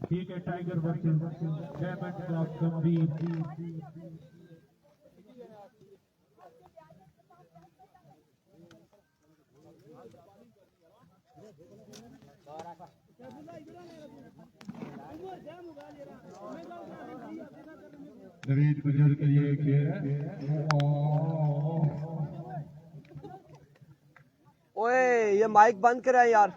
ठीक है, tiger versus diamond club गंभीर। नवीन गुजर के लिए ओए ये माइक बंद करा है यार।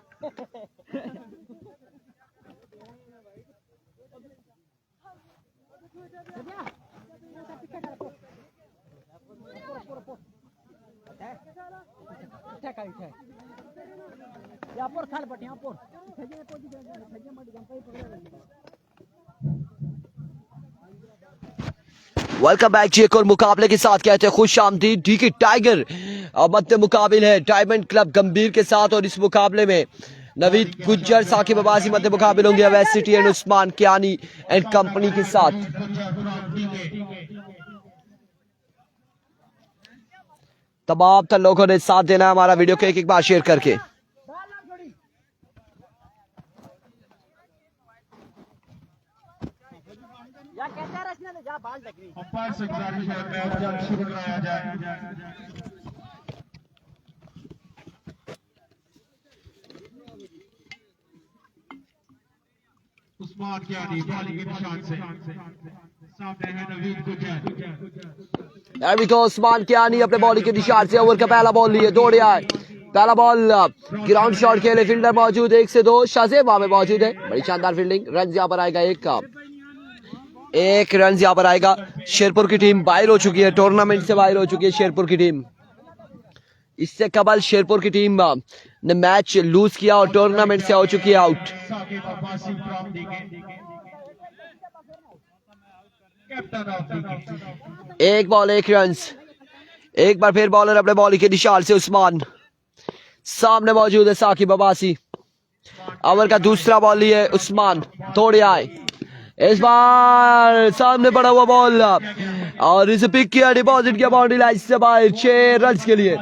वेलकम बैक जी। एक और मुकाबले के साथ कहते हैं खुश आमदीद। डीके टाइगर मध्य मुकाबिल है डायमंड क्लब गंभीर के साथ, और इस मुकाबले में नवीद गुज्जर साकिब अब्बासी मध्य मुकाबिल होंगे अवैध city and Usman Kiani and company के साथ। तमाम तर लोगों ने साथ देना है हमारा वीडियो को एक बार शेयर करके। अंपायर से गुजारिश है मैच जल्द शुरू कराया जाए। उस्मान कियानी बॉलिंग के निशान से सामने है Naveed Gujjar. There we go, Usman Kiani अपने बॉलिंग के निशान से ओवर का पहला बॉल लिए, दौड़े आए। पहला बॉल ग्राउंड शॉट के लिए फील्डर मौजूद, 1 से 2 शाज़ेब वहां में मौजूद है। बड़ी शानदार फील्डिंग। रन यहाँ पर आएगा एक रन यहाँ पर आएगा। शेरपुर की टीम बाहर हो चुकी है, टूर्नामेंट से बाहर हो चुकी है शेरपुर की टीम। इससे कबल शेरपुर की टीम ने मैच लूज किया और टूर्नामेंट से हो चुकी है आउट। एक बॉल 1 रन। एक बार फिर बॉलर अपने बॉलिंग के निशान से उस्मान। सामने मौजूद है साकिब अब्बासी। ओवर का दूसरा बॉल लिए उस्मान, दौड़े आए। इस बार सामने पड़ा हुआ बॉल और इसे पिक किया, डिपॉजिट किया बाउंड्री लाइन से बाहर 6 रन के लिए।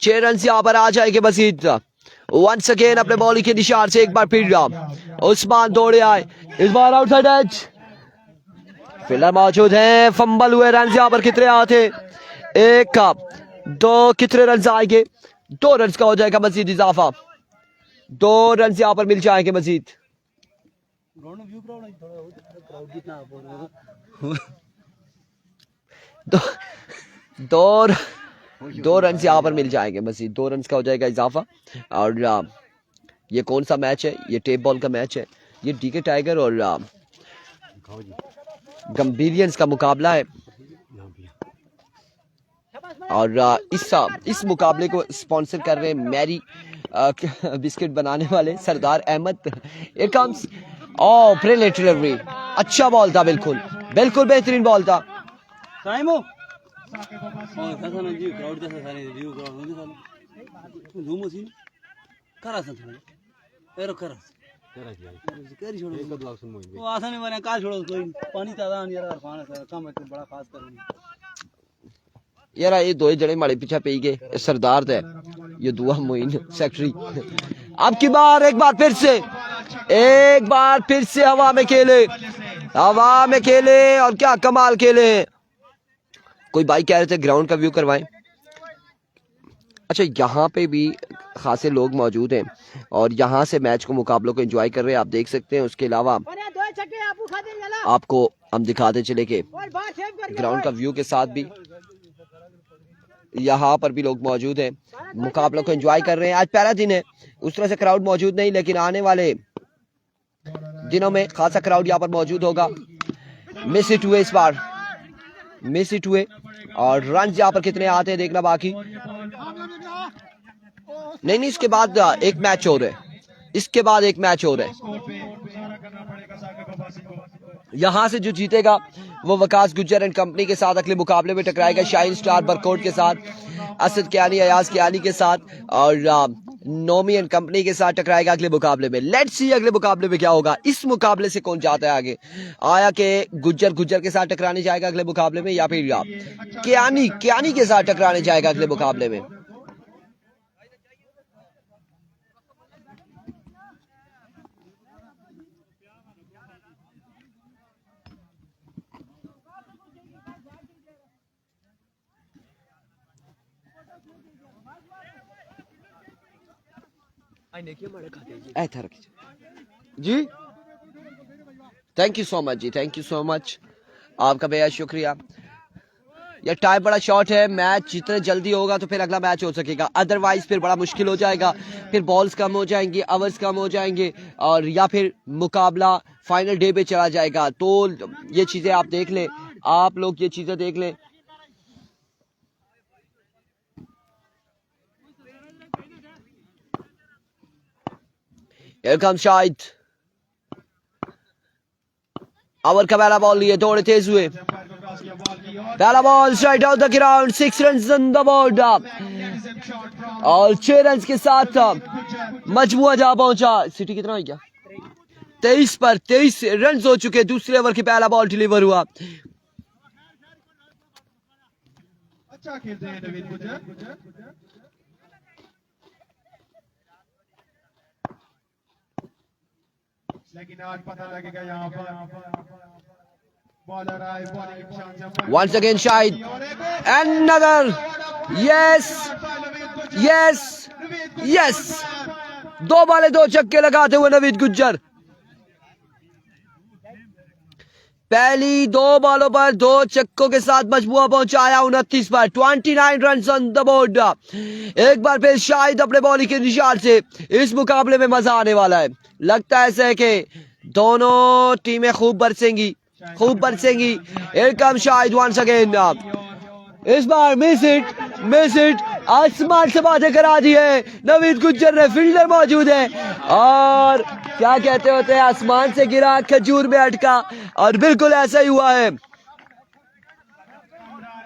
छह रन यहाँ पर आ जाएंगे मजीद। वंस अगेन अपने बॉलिंग के निशान से एक बार फिर उस्मान दौड़े आए। इस बार आउटसाइड एज, फील्डर मौजूद हैं। फंबल हुए रन यहाँ पर कितने आते? 1 2 कितने रन आएंगे? 2 रन का हो जाएगा मजीद इजाफा। 2 रन यहाँ पर मिल जाएंगे मजीद। दो रन यहाँ पर मिल जाएंगे मजीद। 2 रन का हो जाएगा इजाफा। और ये कौन सा मैच है? ये टेप बॉल का मैच है। ये डीके टाइगर और गंभीरियंस का मुकाबला है। और इस मुकाबले को स्पॉन्सर कर रहे हैं मैरी बिस्किट बनाने वाले Sardar Ahmad. It comes brilliant delivery. अच्छा बॉल था, बिल्कुल बिल्कुल बेहतरीन बॉल था। यार ये 2 जड़े माड़े पीछे पे गए। सरदार है ये दुआ मोइन सेक्रेटरी। अब की बार एक बार फिर से हवा में खेले और क्या कमाल खेले। कोई भाई कह रहे थे ग्राउंड का व्यू करवाएं। अच्छा, यहाँ पे भी खासे लोग मौजूद हैं और यहाँ से मैच को मुकाबलों को एंजॉय कर रहे हैं, आप देख सकते हैं। उसके अलावा आपको हम दिखाते चले के ग्राउंड का व्यू के साथ भी यहाँ पर भी लोग मौजूद हैं, मुकाबलों को एंजॉय कर रहे हैं। आज पहला दिन है, उस तरह से क्राउड मौजूद नहीं, लेकिन आने वाले दिनों में खासा क्राउड यहाँ पर मौजूद होगा। मिस इट हुए, इस बार मिस इट हुए। और रन यहाँ पर कितने आते हैं देखना बाकी। नहीं, इसके बाद एक मैच और है। यहाँ से जो जीतेगा वो वकास गुज्जर एंड कंपनी के साथ अगले मुकाबले में टकराएगा शाहीन स्टार बरकोट के साथ, असद कियानी अयाज कियानी के साथ, और नोमी एंड कंपनी के साथ टकराएगा अगले मुकाबले में। लेट्स सी अगले मुकाबले में क्या होगा, इस मुकाबले से कौन जाता है आगे। आया कि गुज्जर के साथ टकराने जाएगा अगले मुकाबले में, या फिर कियानी के साथ टकराने जाएगा अगले मुकाबले में। जी थैंक यू सो मच जी, थैंक यू सो मच, आपका बेहद शुक्रिया। यह टाइम बड़ा शॉर्ट है, मैच जितने जल्दी होगा तो फिर अगला मैच हो सकेगा, अदरवाइज फिर बड़ा मुश्किल हो जाएगा, फिर बॉल्स कम हो जाएंगे, आवर्स कम हो जाएंगे, और या फिर मुकाबला फाइनल डे पे चला जाएगा। तो ये चीजें आप देख लें, आप लोग ये चीजें देख लें। Here comes शाहिद, ओवर का पहला बॉल लिए, दौड़े तेज हुए, पहला ball straight out the ground, 6 runs on the board, और 6 रन्स के साथ मजमुआ जा पहुंचा। सिटी कितना है क्या, 23 पर 23 रन्स हो चुके। दूसरे ओवर की पहला बॉल डिलीवर हुआ। अच्छा खेलते हैं नवीन गुज्जर, लेकिन आज पता लगेगा यहाँ पर बॉलर आए, बॉलिंग के निशान से Once again Shahid, another, yes, yes, yes, 2 बाले 2 छक्के लगाते हुए नवीद गुज्जर। पहली 2 बॉलों पर 2 छक्कों के साथ मजमुआ पहुंचाया 29 पर, 29 रन ऑन द बोर्ड। एक बार फिर शाहिद अपने बॉलिंग के निशान से इस मुकाबले में मजा आने वाला है। लगता है ऐसे कि दोनों टीमें खूब बरसेंगी। Here comes Shahid once again, इस बार मिस इट, आसमान से बातें करा दी है नवीद गुज्जर ने। फील्डर मौजूद है, और क्या कहते होते हैं, आसमान से गिरा खजूर में अटका, और बिल्कुल ऐसा ही हुआ है।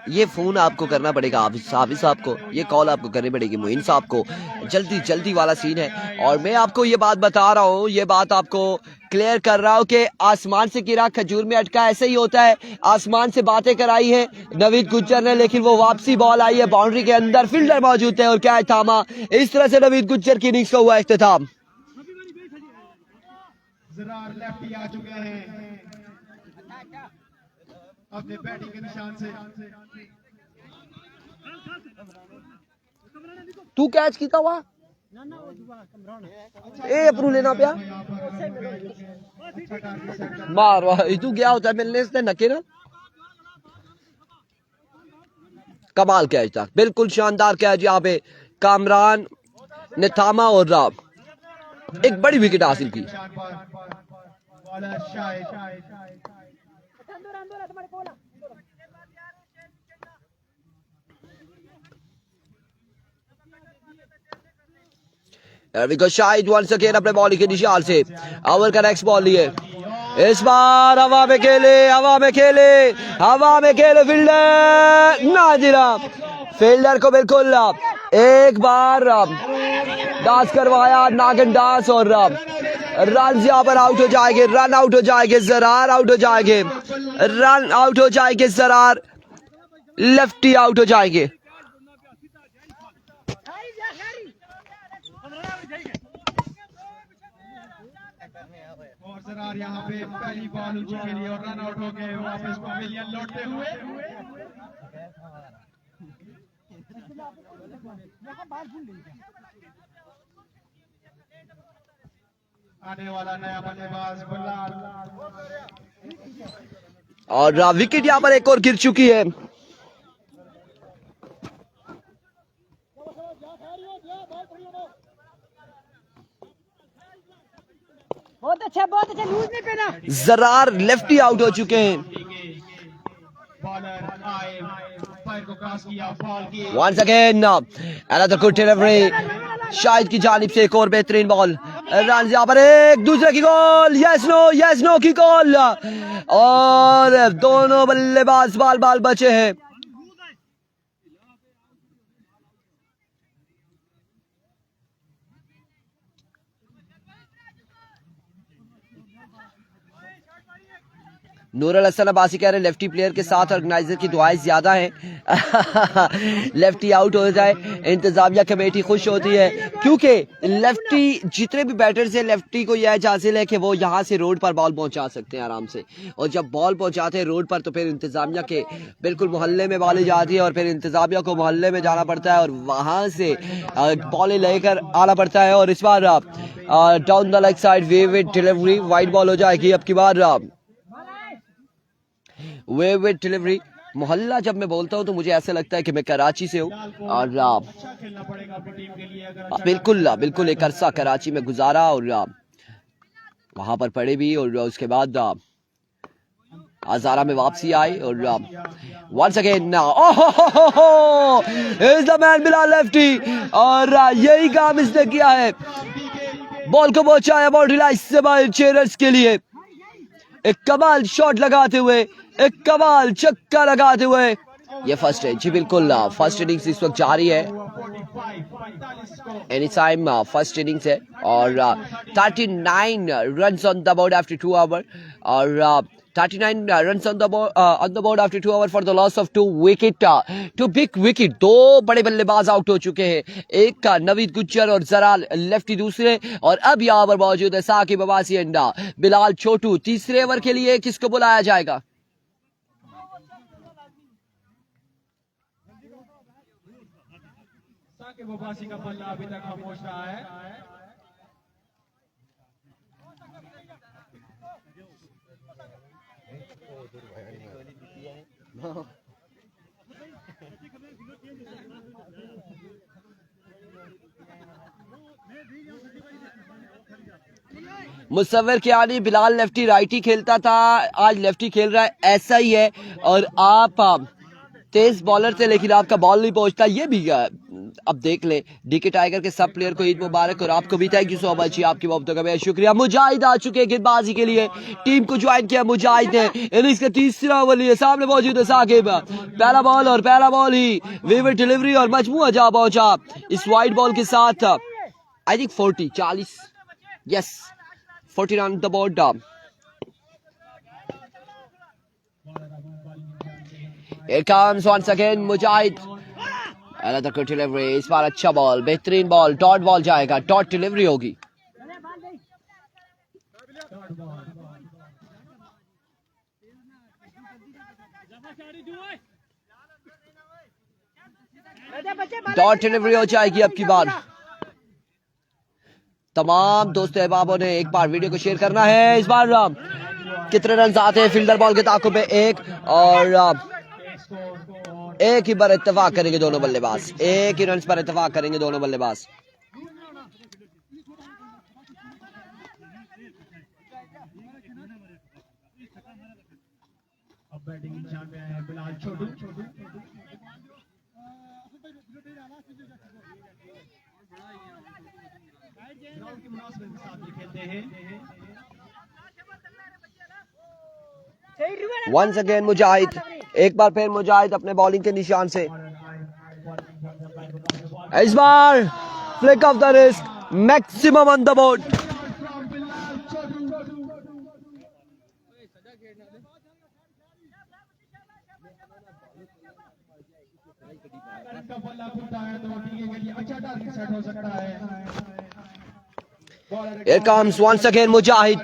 ये फोन आपको करना पड़ेगा हाफिज साहब को, ये कॉल आपको करनी पड़ेगी मोइन साहब को, जल्दी वाला सीन है। और मैं आपको ये बात बता रहा हूँ, ये बात आपको क्लियर कर रहा हूँ कि आसमान से गिरा खजूर में अटका ऐसे ही होता है। आसमान से बातें कराई है नवीद गुज्जर ने, लेकिन वो वापसी बॉल आई है बाउंड्री के अंदर, फील्डर मौजूद थे और क्या थामा। इस तरह से नवीद गुज्जर की इनिंग्स का हुआ इख्तिताम। जरार लेफ्टी आ चुके हैं अपने बैटिंग के निशान से। तू कैच कीता हुआ ए अप्रू लेना पिया मार वाह, तू गया होता है मिलने से नके ना। कमाल कैच था, बिल्कुल शानदार कैच यहाँ पे कामरान ने थामा और एक बड़ी विकेट हासिल की। शाहिद वंस अगेन अपने बॉलिंग के निशान से ओवर का नेक्स्ट बॉल लिए, इस बार हवा में खेले फील्डर नाजिरा, फील्डर को बिल्कुल एक बार डांस करवाया, नागन डांस, और रन यहाँ पर आउट हो जाएंगे, रन आउट हो जाएंगे, जरार आउट हो जाएंगे, रन आउट हो जाएंगे, जरार लेफ्टी आउट हो जाएंगे। और जरार यहाँ पे पहली बॉल उनके लिए और रन आउट हो गए, वापस पवेलियन लौटते हुए। आने वाला नया बल्लेबाज बुल्लाल, और विकेट यहाँ पर एक और गिर चुकी है। बहुत अच्छा लूज नहीं करना। जरार लेफ्टी आउट हो चुके हैं। बॉलर आए, पैर को क्रॉस किया, बॉल की Once again, another good delivery. Shahid की जानिब से एक और बेहतरीन बॉल, रन यहाँ पर एक दूसरे की गोल, यस नो की गोल, और दोनों बल्लेबाज बाल बाल बचे हैं। नूरुल हसन अब्बासी कह रहे हैं लेफ्टी प्लेयर के साथ ऑर्गेनाइजर की दुआएं ज्यादा हैं। लेफ्टी आउट हो जाए इंतजामिया कमेटी खुश होती है, क्योंकि लेफ्टी जितने भी बैटर्स हैं लेफ्टी को यह एज हासिल है कि वो यहाँ से रोड पर बॉल पहुंचा सकते हैं आराम से, और जब बॉल पहुंचाते हैं रोड पर तो फिर इंतजामिया के बिल्कुल मोहल्ले में बॉलें जाती है, और फिर इंतजामिया को मोहल्ले में जाना पड़ता है और वहाँ से बॉलें लेकर आना पड़ता है। और इस बार down the leg side way with delivery, wide ball हो जाएगी अब की बार। वे विद डिलीवरी, मोहल्ला जब मैं बोलता हूँ तो मुझे ऐसा लगता है कि मैं कराची से हूँ, और बिल्कुल एक अरसा कराची में गुजारा और वहां पर पढ़े भी, और उसके बाद हजारा में वापसी आई, और once again is the man Bilal lefty, और यही काम इसने किया है, बॉल को पहुंचाया बाउंड्री लाइन से बाहर चेयर्स के लिए, एक कमाल शॉट लगाते हुए, एक कमाल छक्का लगाते हुए। ये फर्स्ट है जी, बिल्कुल फर्स्ट इनिंग्स इस वक्त जारी है, एनी टाइम फर्स्ट इनिंग्स है, और 39 runs on the board after 2 hour, और 39 runs on the board after 2 hours for the loss of 2 big wicket। दो बड़े बल्लेबाज आउट हो चुके हैं, एक का नवीद गुज्जर और जरा लेफ्टी दूसरे, और अब यहाँ पर मौजूद है साकिब अब्बासी एंड बिलाल छोटू। तीसरे ओवर के लिए किसको बुलाया जाएगा? साकिब अब्बासी का बल्ला अभी तक खामोश रहा है। मुसव्विर कियानी, बिलाल लेफ्टी राइटी खेलता था, आज लेफ्टी खेल रहा है, ऐसा ही है। और आप तेज बॉलर थे लेकिन आपका बॉल नहीं पहुंचता, ये भी अब देख ले। डीके टाइगर के सब प्लेयर को ईद मुबारक, और आपको भी थैंक यू सो मच, आपकी मोहब्बतों का बेहद शुक्रिया। मुजाहिद आ चुके हैं गेंदबाजी के लिए, टीम को ज्वाइन किया मुजाहिद ने, इनिंग्स का तीसरा ओवर लिए, सामने मौजूद है साकिब, पहला बॉल और पहला बॉल ही विविड डिलीवरी, और मजमुआ जा पहुंचा इस वाइड बॉल के साथ। I think 40 yes 40 run the board. Here comes once again Mujahid, another good delivery, इस बार अच्छा बॉल, बेहतरीन बॉल, डॉट बॉल जाएगा, डॉट डिलीवरी होगी। डॉट डिलीवरी हो जाएगी अब की बार। तमाम दोस्तों अहबाबों ने एक बार वीडियो को शेयर करना है। इस बार कितने रन आते हैं फील्डर बॉल के ताकों पे? एक, और एक ही पर इत्तेफाक करेंगे दोनों बल्लेबाज, एक ही रन पर इत्तेफाक करेंगे दोनों बल्लेबाज। अब बैटिंग निशान पे है बिलाल छोटू। ग्राउंड की मुनासिबत के साथ खेलते हैं। वंस अगेन मुजाहिद, एक बार फिर मुजाहिद अपने बॉलिंग के निशान से, इस बार flick off the risk, maximum on the board. Here comes once again Mujahid,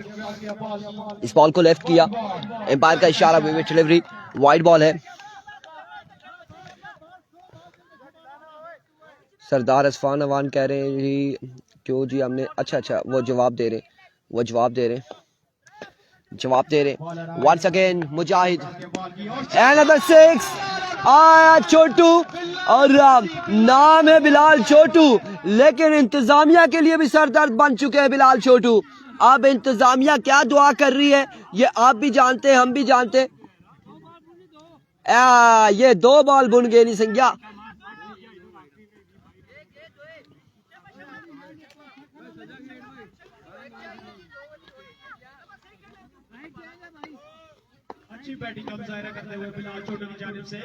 इस बॉल को लेफ्ट किया, एम्पायर का इशारा, विविड डिलीवरी, वाइड बॉल है। सरदार असफान अवान कह रहे हैं जी क्यों जी हमने, अच्छा वो जवाब दे रहे once again मुजाहिद, another 6, आया छोटू, और नाम है बिलाल छोटू, लेकिन इंतजामिया के लिए भी सरदर्द बन चुके हैं बिलाल छोटू। अब इंतजामिया क्या दुआ कर रही है ये आप भी जानते हैं, हम भी जानते। ये 2 बॉल बुन गए नहीं संज्ञा। अच्छी बैटिंग का मुजाहिरा करते हुए बिलाल छोटू की जानिब से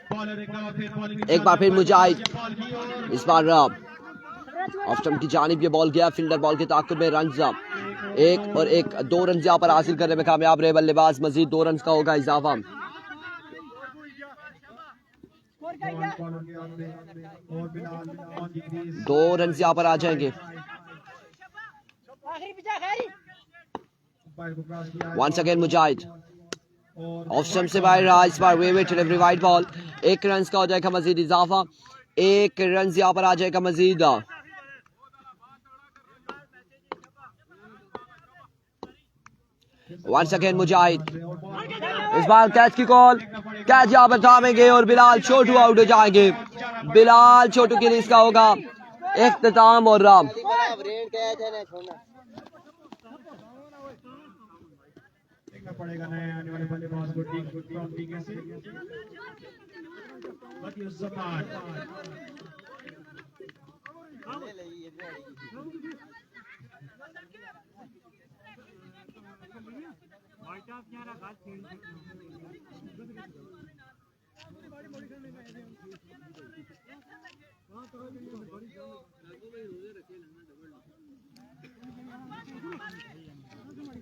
बॉलर एक बार फिर मुजाहिद, इस बार ऑफ स्टंप की जानिब ये बॉल गया, फील्डर बॉल के ताक़ुब में रन एक और एक, 2 रन यहाँ पर हासिल करने में कामयाब रहे बल्लेबाज, मजीद 2 रन का होगा इजाफा। दो रन यहाँ पर आ जाएंगे। वंस अगेन मुजाहिद ऑफ स्टंप से बाहर रहा, इस बार वे डिलीवरी वाइड बॉल, 1 रन का हो जाएगा मजीद इजाफा, 1 रन यहाँ पर आ जाएगा मजीद। वंस अगेन मुजाहिद, इस बार कैच की कॉल, कैच यहाँ पर थामेंगे और बिलाल छोटू आउट हो जाएंगे। बिलाल छोटू के लिए इसका होगा इख्तिताम और राम। देखना पड़ेगा नए आने वाले बल्लेबाज को टीके से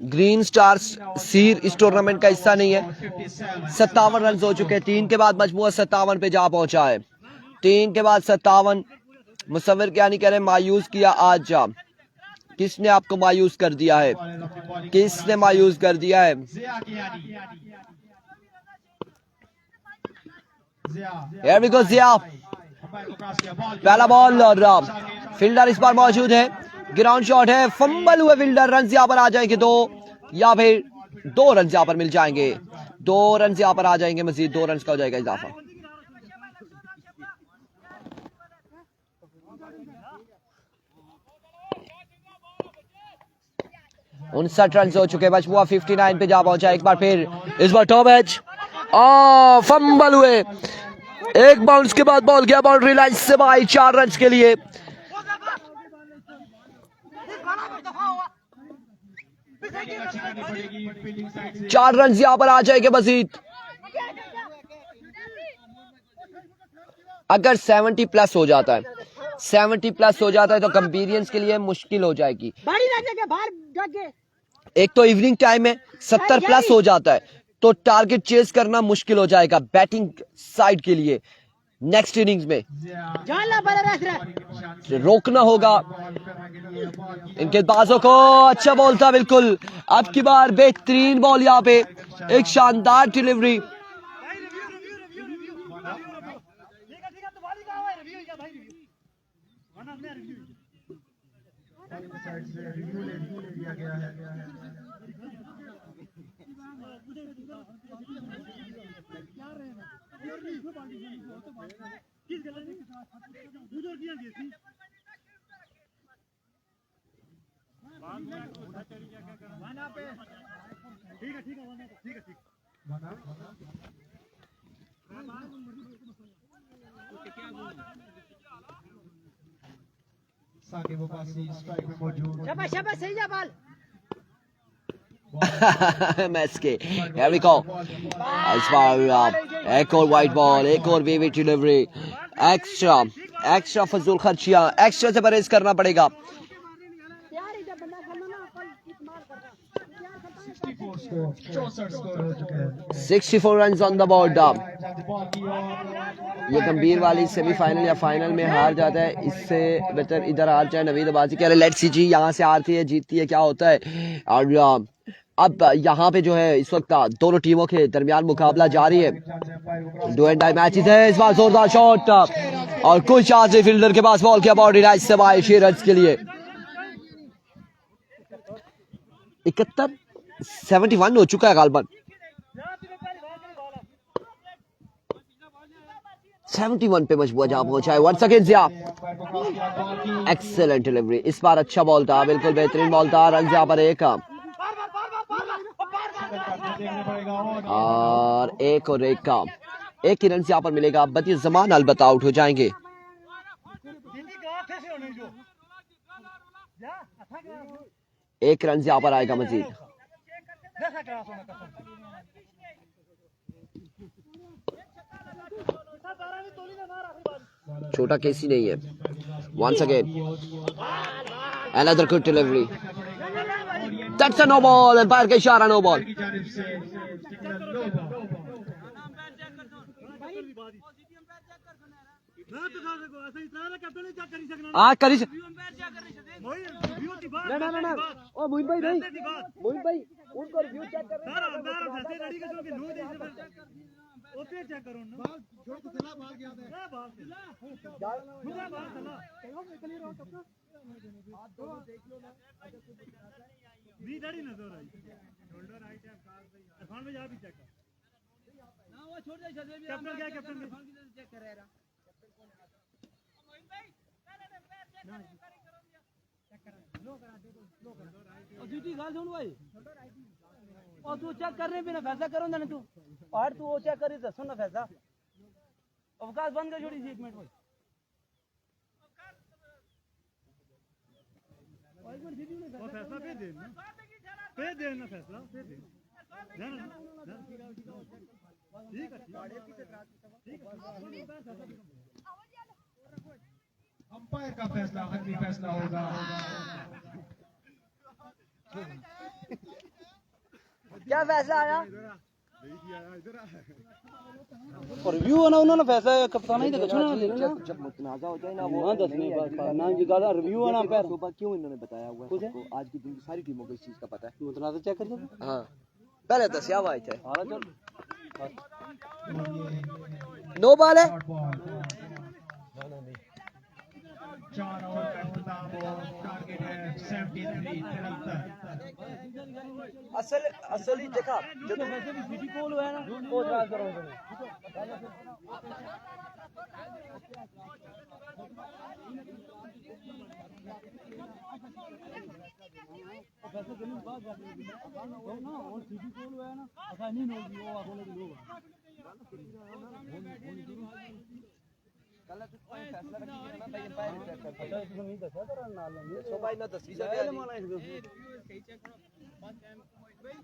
ग्रीन स्टार्स सीर इस टूर्नामेंट का हिस्सा नहीं है। 57 रन हो चुके हैं, 3 के बाद मजमूआ 57 पे जा पहुंचा है। 3 के बाद 57, मुसव्विर क्या नहीं कह रहे, मायूस किया आज जा। किसने आपको मायूस कर दिया है, किसने मायूस कर दिया है? Here we go, जिया, पहला बॉल और फील्डर इस बार मौजूद है, ग्राउंड शॉट है, फंबल हुए फील्डर, रन यहाँ पर आ जाएंगे 2 या फिर 2 रन यहाँ पर मिल जाएंगे, 2 रन यहाँ पर आ जाएंगे, मजीद 2 रन का हो जाएगा इजाफा। 59 रन हो चुके, मजमूआ 59 पे जा पहुंचा। एक बार फिर इस बार टॉप एज, फंबल हुए, एक बाउंस के बाद बॉल गया बाउंड्री लाइन से बाहर, 4 रन के लिए। चार रन यहां पर आ जाएंगे मजीद। अगर 70 प्लस हो जाता है, 70 प्लस हो जाता है तो कंपेरियंस के लिए मुश्किल हो जाएगी। एक तो इवनिंग टाइम में 70 प्लस हो जाता है तो टारगेट चेस करना मुश्किल हो जाएगा बैटिंग साइड के लिए। नेक्स्ट इनिंग्स में रोकना होगा इनके बाजों को। अच्छा बॉल था बिल्कुल, अब की बार बेहतरीन बॉल यहाँ पे, एक शानदार डिलीवरी। शाबाश सही जा बॉल। मैच के here we go। इस बार एक और वाइट बॉल, एक और वेवी डिलीवरी, एक्स्ट्रा फजूल खर्चियां, एक्स्ट्रा से परहेज करना पड़ेगा। 64 रन ऑन द बोर्ड। ये गंभीर वाली सेमीफाइनल या फाइनल में हार जाता है, इससे बेहतर इधर हार जाए। नवीद अब्बासी कह रहे लेट्स सी जी, यहाँ से हारती है जीतती है क्या होता है। और अब यहाँ पे जो है इस वक्त दोनों टीमों के दरमियान मुकाबला जारी है, डू एंड डाई मैचेस है। इस बार जोरदार शॉट और कुछ चांस फील्डर के पास, बॉल किया बाउंड्री लाइन से बाहर, 6 रन के लिए। 71 हो चुका है गालबन, 71 पे मजबूर जहां पहुंचा है। 1 सेकंड जिया, एक्सेलेंट डिलीवरी, इस बार अच्छा बॉल था, बिल्कुल बेहतरीन बॉल था। रन यहाँ पर एक और एक और एक का, एक ही रन यहाँ पर मिलेगा। बदी जमान अलबत्ता आउट हो जाएंगे। एक रन यहाँ पर आएगा मजीद। छोटा केसी नहीं है. Once again, another good delivery. That's a no ball. Empire का इशारा no ball. की जानिब से particular low ball. आज करी ना ओ मोहित भाई उनको रिव्यू चेक कर ओते चेक करो ना छोड़ तो चला बाहर गया था क्या बात है मुझे बाहर चला क्लियर हो कब हाथ दोनों देख लो ना भी दाढ़ी नजर आई शोल्डर राइट है कार भाई इरफान भाई आप भी चेक कर ना वो छोड़ दे कैप्टन क्या कैप्टन चेक कर रहा कैप्टन कौन है मोहित भाई पैर चेक करो चेक कर लो करा दे लो करा और ड्यूटी गाल सुन भाई और तू चेक करने बिना फैसला करो ना तू और तू वो चेक करी दसो ना फैसला अवकाश बंद कर छोड़ी 1 मिनट भाई वो फैसला पे दे ना फैसला पे दे ठीक है अंपायर का फैसला आखिरी फैसला होगा. क्या फैसला आया और रिव्यू है ना उन्होंने फैसला कप्तान ही देखो ना जब मुतनाज़ा हो जाए ना वो वहां 10 नहीं ना ये गाला रिव्यू है ना पैर सुबह क्यों इन्होंने बताया हुआ है सबको? आज की दिन की सारी टीमों को इस चीज का पता है. मुतनाज़ा चेक कर लो हाँ पहले दसिया हुआ थे. हां चल नो बॉल है. Short ball. 4 ओवर का इख्तिताम और टारगेट है 73. असली देखा जो तो वैसे भी सिटी कॉल हुआ है ना वो ड्राइव करो वैसे जमीन बात जाती है ना और सिटी कॉल हुआ है ना ऐसा नहीं होगी वो आखों के लोग कल तू कोई फैसला रखी ना भाई एम्पायर चेक कर. अच्छा इसको नहीं दसा कर नाल नहीं सो भाई ना तस्वीर सही है माना इसको सही चेक करो पांच टाइम भाई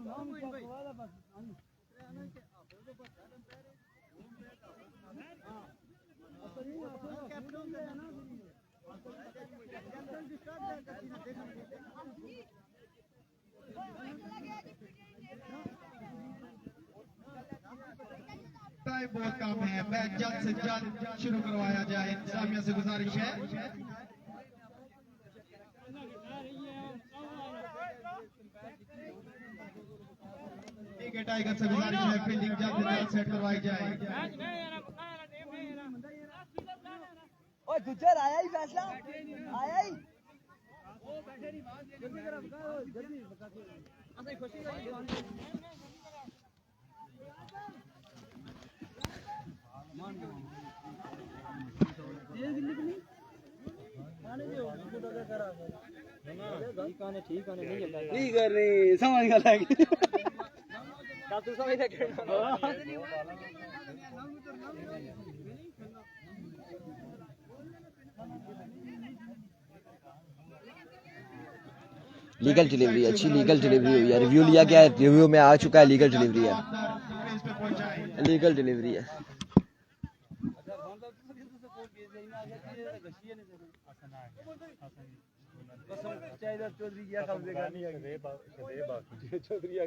नाम चेक करवा बस टाइम बहुत कम है. मैच जल्द से जल्द शुरू करवाया जाए. इंतजामिया से गुजारिश है. ठीक है टाइगर से गुजारिश है फील्डिंग जल्द से जल्द सेट करवाई जाए. ओए गुजर आया ही फैसला आया ही ठीक है नहीं समझ गया लीगल डिलीवरी अच्छी लीगल डिलीवरी हुई है. रिव्यू लिया गया है. रिव्यू में आ चुका है. लीगल डिलीवरी है. क्रीज पे पहुंचाए. लीगल डिलीवरी है.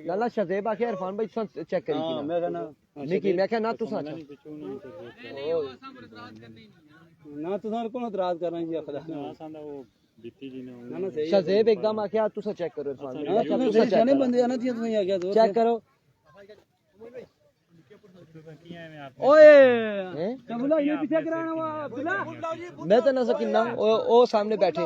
लाला शदेब आके इरफान भाई चेक करी थी मैं क्या ना तू सच ना तुसां को इतराज करना जी खुदा ना वो बीती जी ना ना सही शदेब एकदम आके तू चेक करो इरफान भाई सही जाने बंदे आना चाहिए तुम आ गया तो चेक करो. ओए कबूला ये पीछे कराना हुआ अब्दुल्ला मैं तो ना सकिना ओ सामने बैठे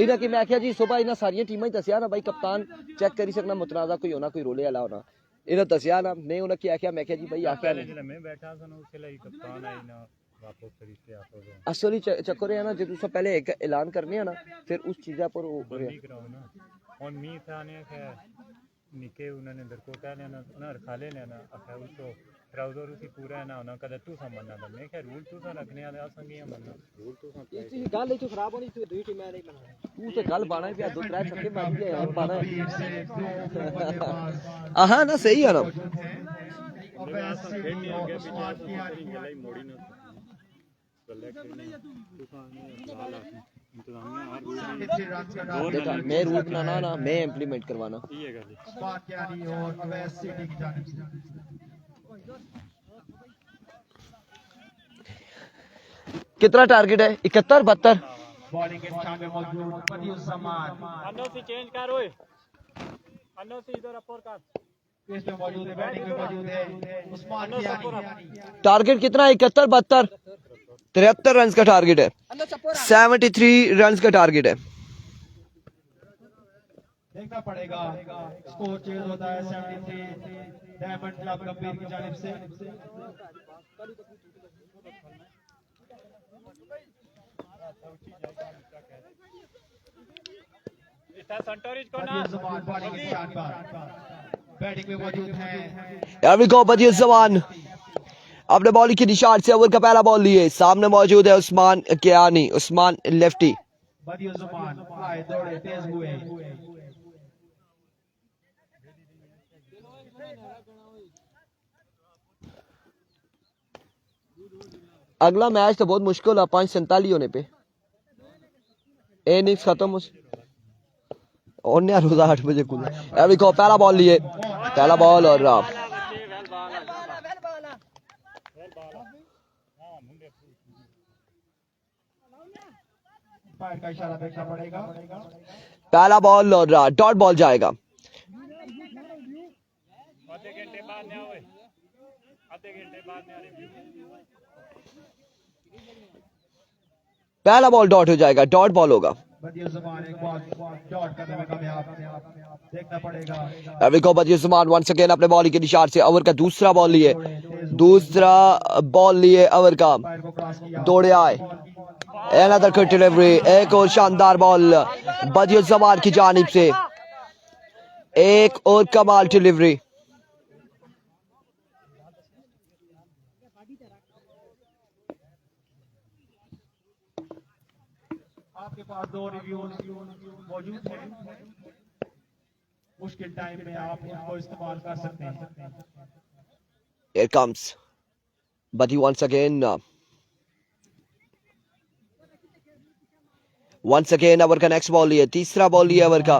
इधर की मैं क्या जी सुबह इन्हें सारिया टीमां दसिया ना भाई कप्तान चेक करी सकना मुतनाज़ा कोई होना कोई रोले वाला होना इन्हें दसिया ना मैं उन्हें क्या आख्या मैं क्या जी भाई आख्या नहीं मैं बैठा था ना उसके लिए कप्तान आई ना वापस तरीके आपको असली चक्कर है ना जो तुम पहले एक ऐलान करने है ना फिर उस चीज़ पर वो बंदी कराओ ना और मी था ने क्या निके उन्होंने दरकोटा लेना ना रखा लेना अखा उसको ट्राउजर उसी पूरा है ना ना कदा तू समझना था मैं क्या रूल तू सा रखने वाले असंगी मनना रूल तू सा ये गल ही तो खराब होनी तू दुई टीम नहीं बना तू तो गल बाना पे दो त्रै छक्के मार दिए यार बाना से 2 बल्लेबाज हां ना सही है ना अवैध सिटी और उस्मान कियानी मोड़ी ना गल्ले खेलने इंतजामिया हर रूल 73 रन का देखा टारगेट मैं रूल बनाना ना मैं इम्प्लीमेंट करवाना ये गल उस्मान कियानी और अवैध सिटी की जानिब से कितना टारगेट है 71 72 बॉलिंग के निशान में मौजूद बदियुज्जमान अन्नोसी चेंज कर ओए अन्नोसी इधर अपोर कर पेस में मौजूद है, बैटिंग में मौजूद है उस्मान कियानी टारगेट कितना है 71 72 73 रन का टारगेट है 73 रन का टारगेट है देखना पड़ेगा स्कोर चेंज होता है 73 डायमंड क्लब गंभीर की जानिब से संटोरिज को ना बदियुज्जमान बॉलिंग के निशान पर बैटिंग में मौजूद है Here we go बदियुज्जमान अपने बॉलिंग की निशान से ओवर का पहला बॉल लिए सामने मौजूद है उस्मान कियानी उस्मान लेफ्टी बदियुज्जमान आए दौड़े तेज हुए अगला मैच तो बहुत मुश्किल है 5:47 होने पे इनिंग्स खत्म और रोजा 8 बजे खुला अभी को पहला बॉल लिए पहला बॉल और पैर का इशारा देखना पड़ेगा पहला बॉल और डॉट बॉल जाएगा आधे घंटे बाद में आओ आधे घंटे बाद में आ रहे पहला बॉल डॉट हो जाएगा डॉट बॉल होगा बदियुज्जमान एक बॉल डॉट करने में कामयाब देखना पड़ेगा अभी को बदियुज्जमान वंस अगेन अपने बॉलिंग के निशान से ओवर का दूसरा बॉल लिए ओवर का पैर को क्रॉस किया दौड़े आए अनदर गुड डिलीवरी एक और शानदार बॉल बदियुज्जमान की जानिब से एक और कमाल डिलीवरी आपके पास दो रिव्यू मौजूद हैं मुश्किल टाइम में आप उनको इस्तेमाल कर सकते हैं Here comes Badi once again over का नेक्स्ट बॉल लिए तीसरा बॉल लिए ओवर का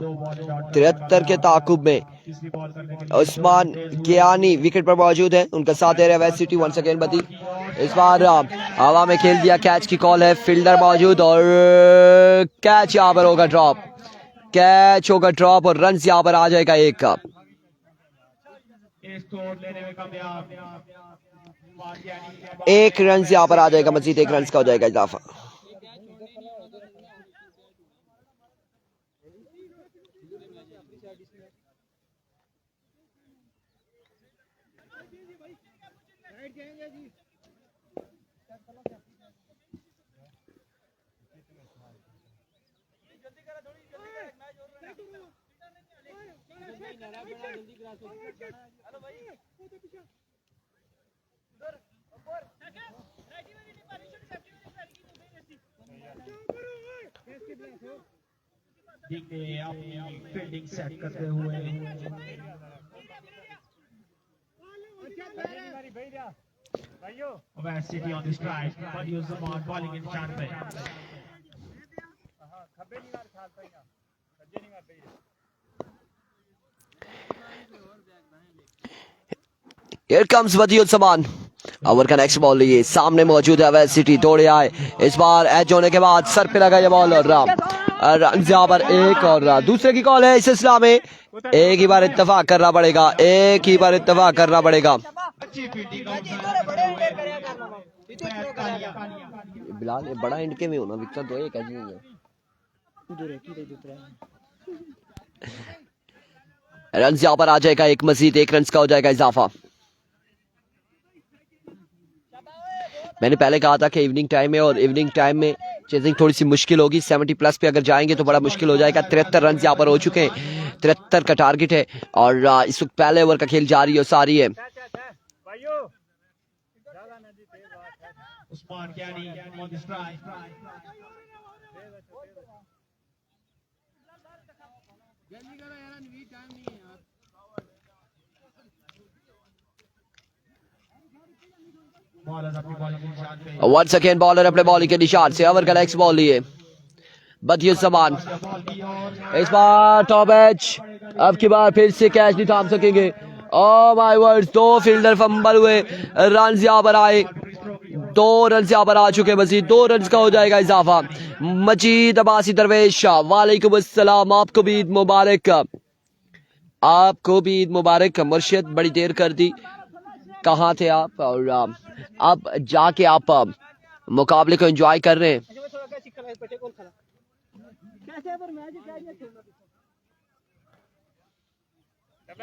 73 के ताकुब में तीसरी बॉल करने के उस्मान कियानी विकेट पर मौजूद है उनका साथ दे रहे हैं वेस्ट सिटी वंस अगेन बदी इस बार हवा में खेल दिया कैच की कॉल है फील्डर मौजूद और कैच यहाँ पर होगा ड्रॉप कैच होगा ड्रॉप और रन यहाँ पर आ जाएगा एक का लिए स्कोर लेने में कामयाब एक रन यहाँ पर आ जाएगा मजीद एक रन का हो जाएगा इजाफा अपनी फील्डिंग सेट करते हुए west city on the strike Badiuzzaman bowling के निशान पे Here comes बदियुज्जमान ओवर का नेक्स्ट बॉल लिए सामने मौजूद है वेस्ट सिटी दौड़े आए इस बार एज होने के बाद सर पे लगा ये बॉल और रन यहाँ पर एक और दूसरे की कॉल है इस सिलसिला में एक ही बार इत्तेफाक करना पड़ेगा अच्छी फील्डिंग बिलाल ये बड़ा इनके में होना विकेट दो एक नहीं है रन यहाँ पर आ जाएगा एक मजीद एक रन का हो जाएगा इजाफा मैंने पहले कहा था कि इवनिंग टाइम में और इवनिंग टाइम में चेजिंग थोड़ी सी मुश्किल होगी 70 प्लस पे अगर जाएंगे तो बड़ा मुश्किल हो जाएगा 73 रन यहाँ पर हो चुके हैं 73 का टारगेट है और इस वक्त पहले ओवर का खेल जारी है सारी है Usman Kiani on the strike bowler अपनी बॉलिंग के निशान पे वंस अगेन बॉलर अपने बॉलिंग के निशान से ओवर का नेक्स्ट बॉल लिए बदियुज्जमान। बॉल की और इस बार टॉप एज, अब की बार फिर से कैच नहीं थाम सकेंगे। Oh my words, 2 fielder fumble हुए, रन यहाँ पर आए, 2 रन यहाँ पर आ चुके, मजीद 2 रन का हो जाएगा इजाफा। मजीद अब्बासी दरवेश, वालेकुम अस्सलाम, आपको भी ईद मुबारक, आपको भी ईद मुबारक। मुर्शिद बड़ी देर कर दी, कहाँ थे आप? और अब जाके आप मुकाबले को एंजॉय कर रहे हैं।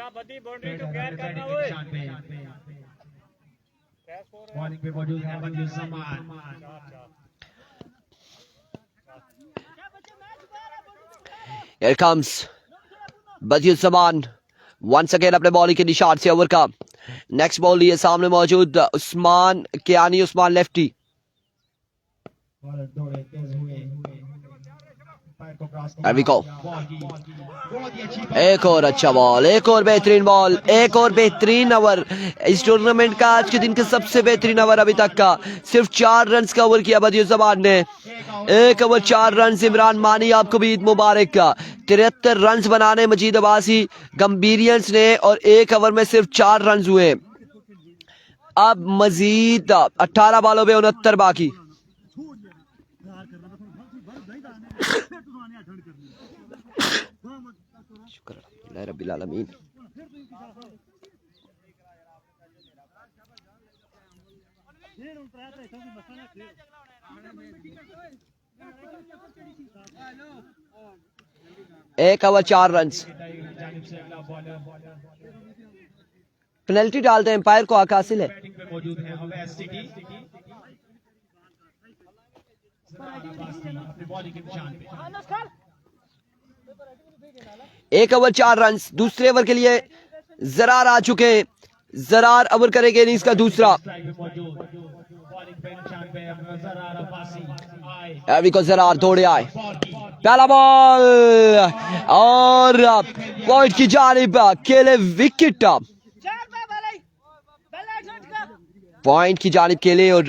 बदी बाउंड्री टू कैर करना ओए। बॉलिंग पे मौजूद है बदियुज्जमान। Here comes बदियुज्जमान वंस अगेन अपने बॉलिंग के निशान से ओवर का नेक्स्ट बॉल लिए सामने मौजूद उस्मान कियानी, उस्मान लेफ्टी। बॉलर दौड़े तेज हुए, पैर को cross There we go. Ball की बहुत ही अच्छी एक और अच्छा बॉल, एक और बेहतरीन बॉल, एक और बेहतरीन ओवर। इस टूर्नामेंट का आज के दिन का सबसे बेहतरीन ओवर अभी तक का। सिर्फ 4 रन का ओवर किया बदियुज्जमान ने, 1 ओवर 4 रन। इमरान मानी, आपको भी ईद मुबारक का। 73 रन बनाने मजीद अब्बासी गंभीरियंस ने, और 1 ओवर में सिर्फ 4 रन हुए। अब मजीद 18 बॉलों में 69 बाकी। शुक्र रब्बिल आलमीन। एक ओवर 4 रन। पेनल्टी डालते हैं, एम्पायर को हक हासिल है। बैटिंग पे मौजूद है अवैध सिटी। अपनी बॉलिंग के निशान पे 1 ओवर 4 रन। दूसरे ओवर के लिए जरार आ चुके हैं, जरार ओवर करेंगे इनिंग्स का दूसरा। स्ट्राइक पे मौजूद, बॉलिंग पे निशान पे ज़रार अब्बासी आए, एवी को जरार दौड़े आए, बॉल की पहला बॉल और पॉइंट की जानिब केले विकेट, पॉइंट की जानिब केले, और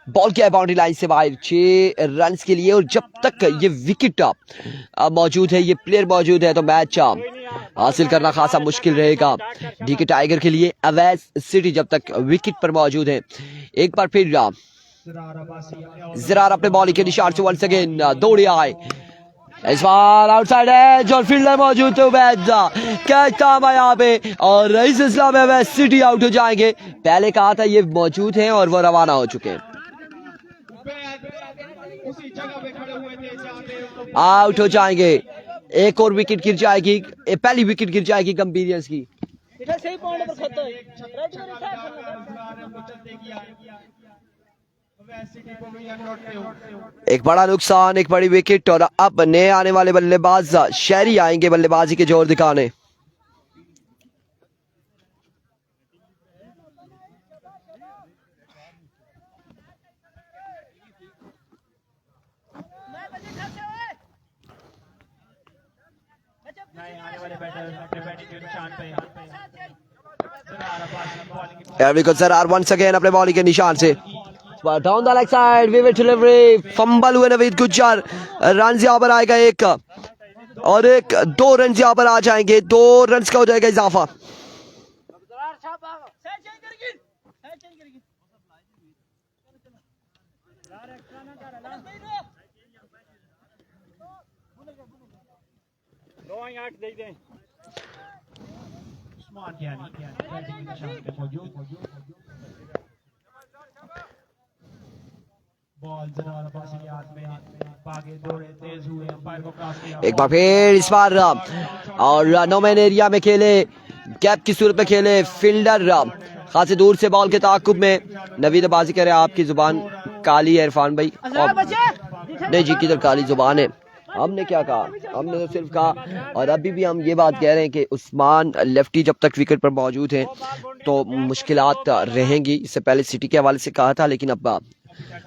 बॉल किया बाउंड्री लाइन से बाहर 6 रन के लिए। और जब तक ये विकेट मौजूद है, ये प्लेयर मौजूद है, तो मैच हासिल करना खासा मुश्किल रहेगा डीके टाइगर के लिए। अवैध सिटी जब तक विकेट पर मौजूद है। एक बार फिर ज़रार अब्बासी जरार अपने बॉलिंग के निशान से वंस अगेन दौड़े आए। इस बार आउटसाइड एज और फील्डर मौजूद थे उबैद, कैच था यहाँ पे, और इस सिलसिला में अवैध सिटी आउट हो जाएंगे। पहले कहा था ये मौजूद हैं और वो रवाना हो चुके हैं। उसी जगह पे खड़े हुए थे, चाहते आउट हो जाएंगे। एक और विकेट गिर जाएगी, पहली विकेट गिर जाएगी गंभीरियंस की। सही पॉइंट पर खत्म है। एक बड़ा नुकसान, एक बड़ी विकेट, और अब नए आने वाले बल्लेबाज शहरी आएंगे बल्लेबाजी के जोर दिखाने। जरार वंस अगेन अपने बॉलिंग के निशान से down the leg side, vivid delivery, fumble हुए नवीद गुज्जर। रन यहाँ पर आएगा 1 और 2 रन यहाँ पर आ जाएंगे, 2 रन का हो जाएगा इजाफा। उस्मान कियानी बैटिंग के निशान पे मौजूद, बॉल ज़रार अब्बासी के हाथ में, भागे दौड़े तेज हुए, अंपायर को क्रॉस किया। एक बार फिर इस बार और नो मैन एरिया में खेले, कैप की सूरत में खेले, फील्डर खासी दूर से बॉल के ताकुब में। नवीद बाजी करे, आपकी जुबान काली है इरफान भाई। नहीं जी, किधर काली जुबान है, हमने क्या कहा, हमने तो सिर्फ कहा। और अभी भी हम ये बात कह रहे हैं कि उस्मान लेफ्टी जब तक विकेट पर मौजूद हैं तो मुश्किलात रहेंगी। इससे पहले सिटी के हवाले से कहा था, लेकिन अब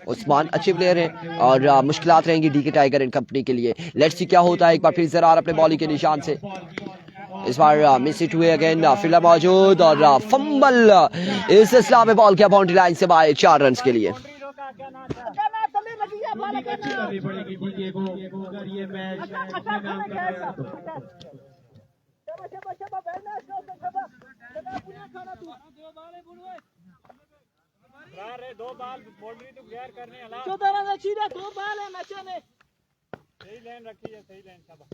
उस्मान अच्छे प्लेयर हैं और मुश्किलात रहेंगी डीके टाइगर एंड कंपनी के लिए। लेट्स सी क्या होता है। एक बार फिर ज़रार अपने बॉलिंग के निशान से, इस बार मिस इट हुए अगेन, फील्डर मौजूद और फंबल इस सिलसिला में बॉल किया बाउंड्री लाइन से बाहर 4 रन के लिए। अच्छी करनी पड़ेगी डीके को अगर ये मैच अपने नाम करना तो। दो बाल बाउंड्री तो गैर करने वाला 14 रन सीधे 2 बाल है मैच में। सही लाइन रखी है, सही लाइन शाबाश।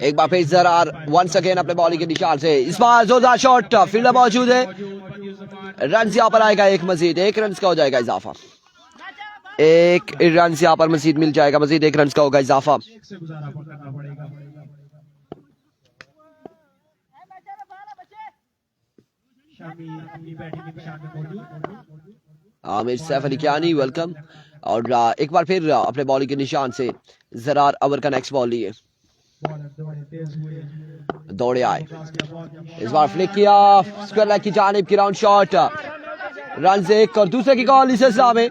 एक बार फिर जरार वंस अगेन अपने बॉलिंग के निशान से, इस बार जोरदार शॉट, फील्डर मौजूद है, रन यहाँ पर आएगा एक मजीद, 1 रन का हो जाएगा इजाफा, 1 रन यहाँ पर मजीद मिल जाएगा, मजीद 1 रन का होगा इजाफा। आमिर सैफ अली कियानी वेलकम, और एक बार फिर अपने बॉलिंग के निशान से जरार ओवर का नेक्स्ट बॉल लिए, दौड़े आए, इस बार फ्लिक किया स्क्वायर लेग की जानिब की राउंड शॉट, रन से 1 और दूसरे की कॉल, इस हिस्सा में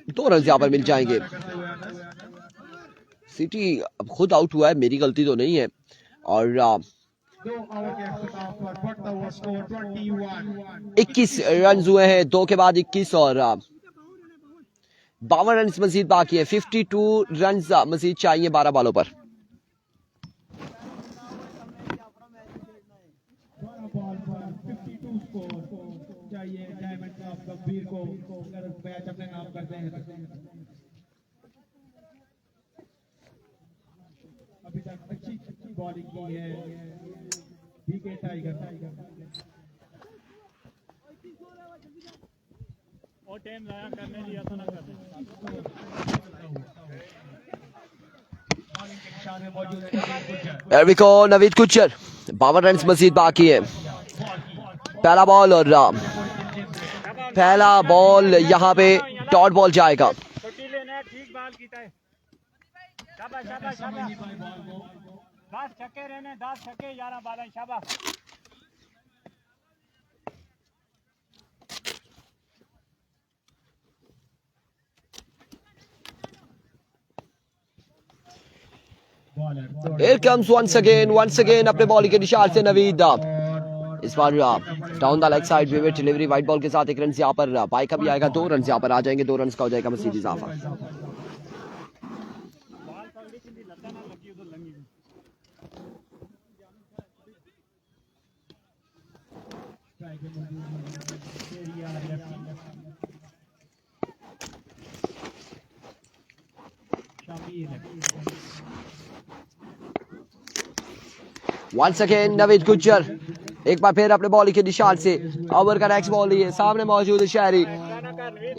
2 रन यहाँ पर मिल जाएंगे। सिटी अब खुद आउट हुआ है, मेरी गलती तो नहीं है, और 21 रन हुए हैं, 2 के बाद 21 और 52 रन मजीद बाकी है, 52 रन मजीद चाहिए 12 बालों पर। अभी तक अच्छी बॉलिंग की है डीके टाइगर, और टाइम जाया करने दिया तो ना करने। नवीद कुचर 52 रन मजीद बाकी है, पहला बॉल और पहला बॉल यहाँ पे डॉट बॉल जाएगा। छोटी लेना है, ठीक बॉल कीता है, शाबाश शाबाश शाबाश, 10 छक्के रहने, 10 छक्के 11 बाल, शाबाश। Here comes once again अपने बॉलिंग के निशान से नवीद, इस बार down the leg side vivid delivery white ball के साथ 1 रन यहाँ पर बाई का भी आएगा, 2 रन यहाँ पर आ जाएंगे, 2 रन का हो जाएगा मजीद इजाफा। Once again नवीद गुज्जर एक बार फिर अपने बॉलिंग के निशान से, ओवर का नेक्स्ट बॉल ही है, सामने मौजूद है शहरी,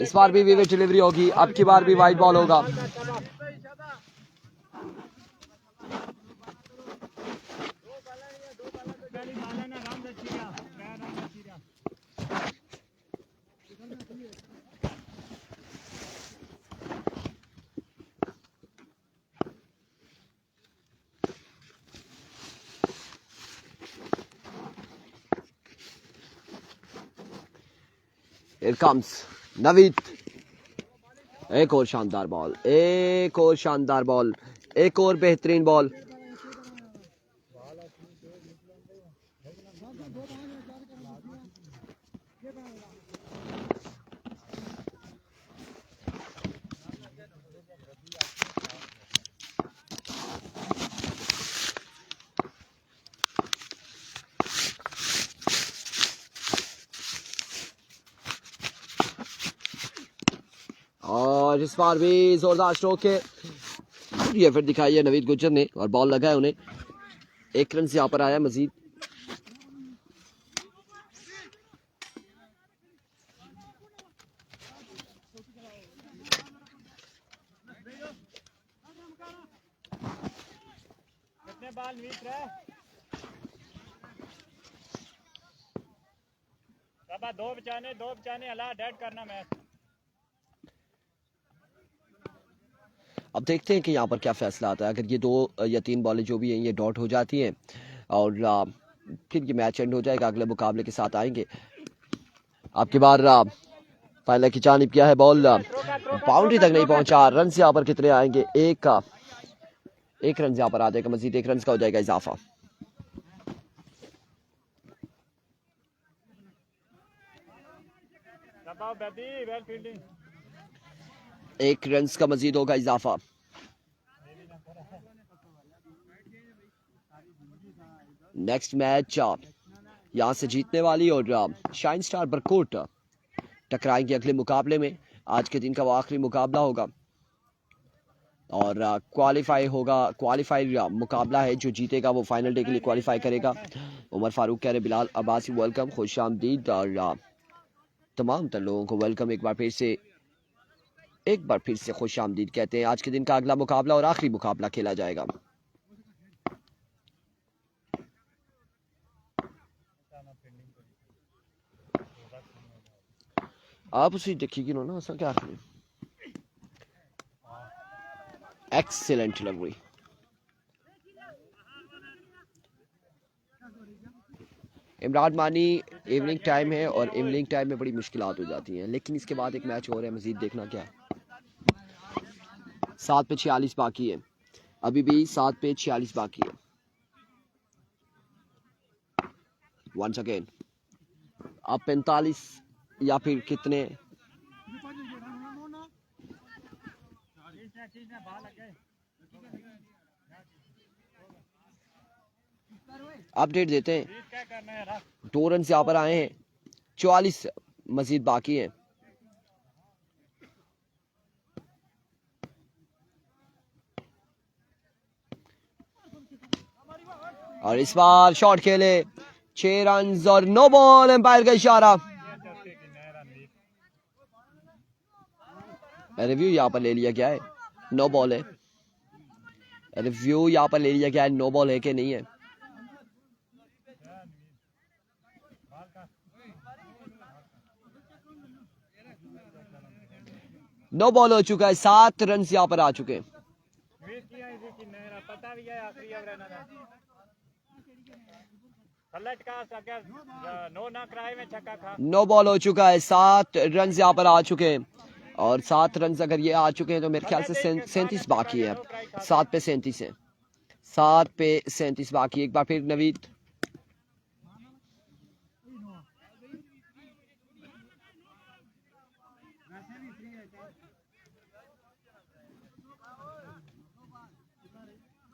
इस बार भी विविड डिलीवरी होगी, अब की बार भी वाइड बॉल होगा। Here comes नवीद, एक और शानदार बॉल, एक और शानदार बॉल, एक और बेहतरीन बॉल, और इस बार भी जोरदार स्ट्रोक है, ये फिर दिखाई है नवीद गुज्जर ने, और बॉल लगा है उन्हें, 1 रन से यहाँ पर आया मजीद। कितने बाल वीक रहे, दो बचाने अला डेड करना मैच। अब देखते हैं कि यहाँ पर क्या फैसला आता है, अगर ये 2 या 3 बॉलें जो भी हैं ये डॉट हो जाती हैं और फिर ये मैच एंड हो जाएगा, अगले मुकाबले के साथ आएंगे। आपकी बार फाइनल की जानिब किया है बॉल, बाउंड्री तक नहीं पहुंचा, रन से यहाँ पर कितने आएंगे, 1 रन यहाँ पर आ जाएगा, मजीद 1 रन का हो जाएगा इजाफा। दबाओ बेबी, वेल फील्डिंग। 1 रन का मजीद होगा इजाफा। नेक्स्ट मैच यहाँ से जीतने वाली और शाइन स्टार बरकोट टकराएंगे अगले मुकाबले में। आज के दिन का वो आखिरी मुकाबला होगा और क्वालिफाई मुकाबला है। जो जीतेगा वो फाइनल डे के लिए क्वालिफाई करेगा। उमर फारूक कह रहे बिलाल अब्बासी वेलकम, खुश आमदीद और तमाम तर लोगों को वेलकम। एक बार फिर से खुश आमदीद कहते हैं। आज के दिन का अगला मुकाबला और आखिरी मुकाबला खेला जाएगा। आप उसे देखिए ना ऐसा क्या एक्सीलेंट डिलीवरी। इमरान मानी इवनिंग टाइम है और इवनिंग टाइम में बड़ी मुश्किलात हो जाती हैं, लेकिन इसके बाद एक मैच और है, मजीद देखना क्या है। 7 पे 46 बाकी है, अभी भी 7 पे 46 बाकी है। वंस अगेन अब 45 या फिर कितने अपडेट देते हैं। 2 रन यहाँ पर आए हैं, 44 मजीद बाकी हैं। और इस बार शॉट खेले, 6 रन और नो बॉल। एम्पायर का इशारा। रिव्यू यहाँ पर ले लिया गया है, नो बॉल है। रिव्यू यहाँ पर ले लिया गया है, नो बॉल है कि नहीं है। नो बॉल हो चुका है, 7 रन यहाँ पर आ चुके हैं। नो बॉल हो चुका है, 7 रन यहाँ पर आ चुके हैं और 7 रन अगर ये आ चुके हैं तो मेरे ख्याल से 37 बाकी है। 7 पे 37 है, 7 पे 37 बाकी। एक बार फिर नवीद,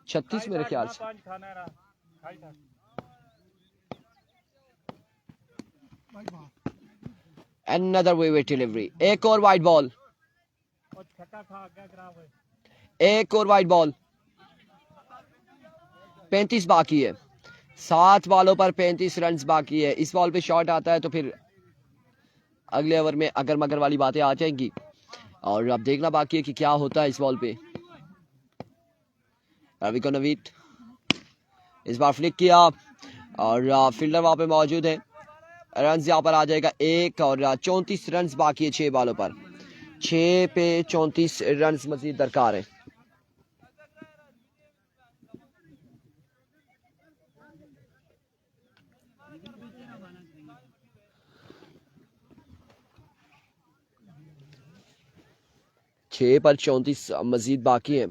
छत्तीस मेरे ख्याल से। Another way delivery, एक और वाइड बॉल, एक और वाइड बॉल। 35 बाकी है, 7 बॉलों पर 35 रन बाकी है। इस बॉल पे शॉट आता है तो फिर अगले ओवर में अगर मगर वाली बातें आ जाएंगी और अब देखना बाकी है कि क्या होता है इस बॉल पे। रवि को नवीद इस बार फ्लिक किया और फील्डर वहां पे मौजूद है। रन यहाँ पर आ जाएगा 1 और 34 रन बाकी है 6 बॉलों पर। 6 पे 34 रन मजीद दरकार है। छह पर 34 मजीद बाकी है।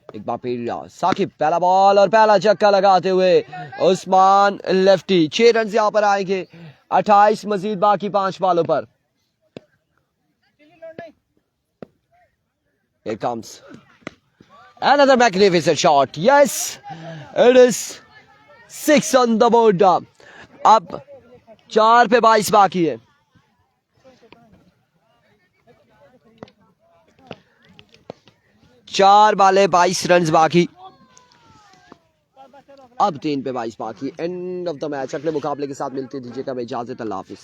एक बार फिर साकिब पहला बॉल और पहला छक्का लगाते हुए उस्मान लेफ्टी। 6 रन यहाँ पर आएंगे, 28 मजीद बाकी 5 बॉलों पर। Here comes another magnificent shot. Yes, it is 6 on the board. अब 4 पे 22 बाकी है। चार बाले 22 रन बाकी, अब 3 पे 22 बाकी। End of the match. अगले मुकाबले के साथ मिलते दीजिएगा मैं इजाजत, अल्लाह हाफिज।